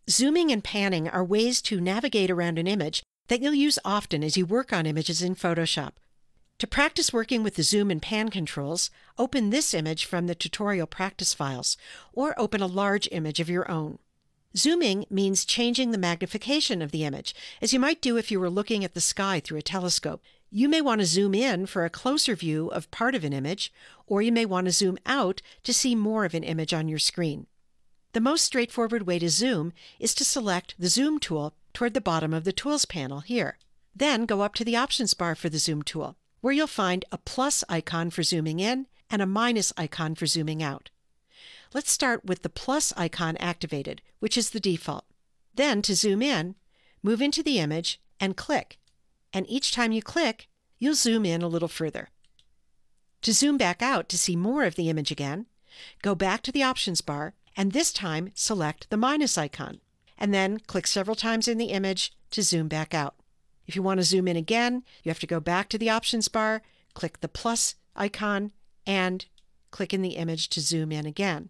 Zooming and panning are ways to navigate around an image that you'll use often as you work on images in Photoshop. To practice working with the zoom and pan controls, open this image from the tutorial practice files, or open a large image of your own. Zooming means changing the magnification of the image, as you might do if you were looking at the sky through a telescope. You may want to zoom in for a closer view of part of an image, or you may want to zoom out to see more of an image on your screen. The most straightforward way to zoom is to select the Zoom tool toward the bottom of the Tools panel here. Then go up to the Options bar for the Zoom tool, where you'll find a plus icon for zooming in and a minus icon for zooming out. Let's start with the plus icon activated, which is the default. Then to zoom in, move into the image and click. And each time you click, you'll zoom in a little further. To zoom back out to see more of the image again, go back to the Options bar and this time select the minus icon, and then click several times in the image to zoom back out. If you want to zoom in again, you have to go back to the Options bar, click the plus icon, and click in the image to zoom in again.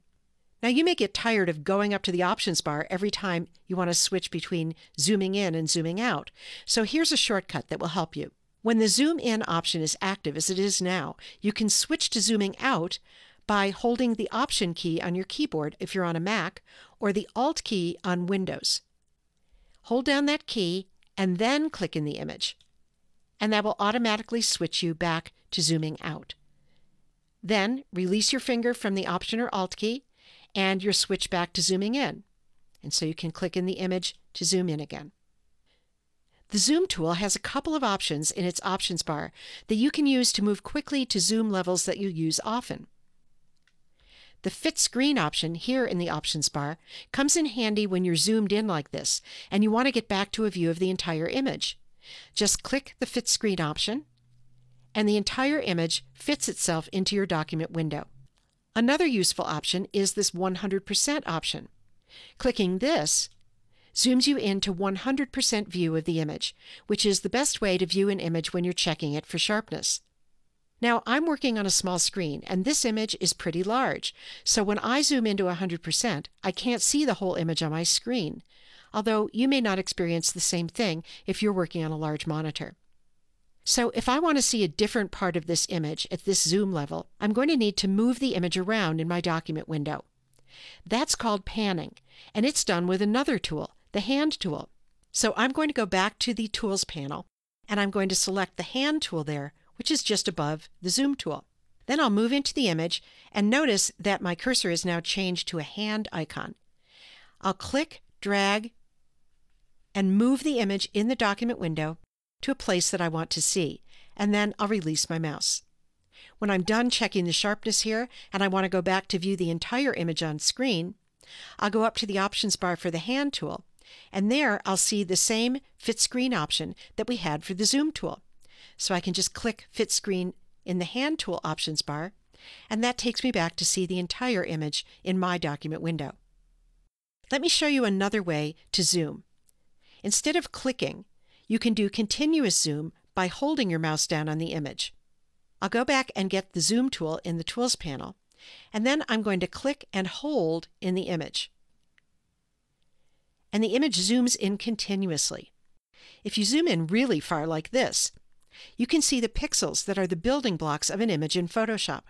Now you may get tired of going up to the Options bar every time you want to switch between zooming in and zooming out, so here's a shortcut that will help you. When the zoom in option is active, as it is now, you can switch to zooming out by holding the Option key on your keyboard if you're on a Mac, or the Alt key on Windows. Hold down that key and then click in the image, and that will automatically switch you back to zooming out. Then release your finger from the Option or Alt key, and you're switched back to zooming in, and so you can click in the image to zoom in again. The Zoom tool has a couple of options in its Options bar that you can use to move quickly to zoom levels that you use often. The Fit Screen option here in the Options bar comes in handy when you're zoomed in like this and you want to get back to a view of the entire image. Just click the Fit Screen option, and the entire image fits itself into your document window. Another useful option is this 100% option. Clicking this zooms you into 100% view of the image, which is the best way to view an image when you're checking it for sharpness. Now, I'm working on a small screen, and this image is pretty large, so when I zoom into 100%, I can't see the whole image on my screen, although you may not experience the same thing if you're working on a large monitor. So if I want to see a different part of this image at this zoom level, I'm going to need to move the image around in my document window. That's called panning, and it's done with another tool, the Hand tool. So I'm going to go back to the Tools panel, and I'm going to select the Hand tool there, which is just above the Zoom tool. Then I'll move into the image and notice that my cursor is now changed to a hand icon. I'll click, drag, and move the image in the document window to a place that I want to see, and then I'll release my mouse. When I'm done checking the sharpness here and I want to go back to view the entire image on screen, I'll go up to the Options bar for the Hand tool, and there I'll see the same Fit Screen option that we had for the Zoom tool. So I can just click Fit Screen in the Hand tool Options bar, and that takes me back to see the entire image in my document window. Let me show you another way to zoom. Instead of clicking, you can do continuous zoom by holding your mouse down on the image. I'll go back and get the Zoom tool in the Tools panel, and then I'm going to click and hold in the image. And the image zooms in continuously. If you zoom in really far like this, you can see the pixels that are the building blocks of an image in Photoshop.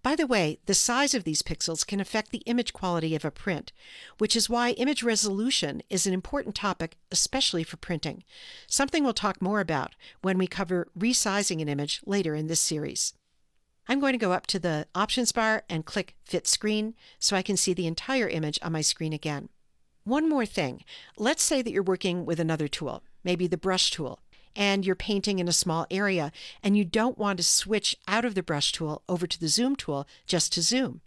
By the way, the size of these pixels can affect the image quality of a print, which is why image resolution is an important topic, especially for printing, something we'll talk more about when we cover resizing an image later in this series. I'm going to go up to the Options bar and click Fit Screen so I can see the entire image on my screen again. One more thing. Let's say that you're working with another tool, maybe the brush tool, and you're painting in a small area, and you don't want to switch out of the brush tool over to the Zoom tool just to zoom.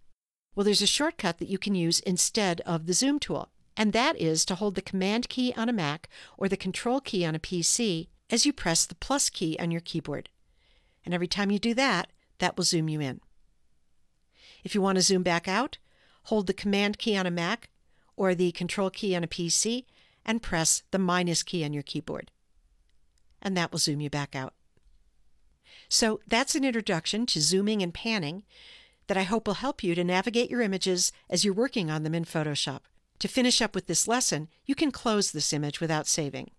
Well, there's a shortcut that you can use instead of the Zoom tool, and that is to hold the Command key on a Mac or the Control key on a PC as you press the plus key on your keyboard. And every time you do that, that will zoom you in. If you want to zoom back out, hold the Command key on a Mac or the Control key on a PC and press the minus key on your keyboard, and that will zoom you back out. So that's an introduction to zooming and panning that I hope will help you to navigate your images as you're working on them in Photoshop. To finish up with this lesson, you can close this image without saving.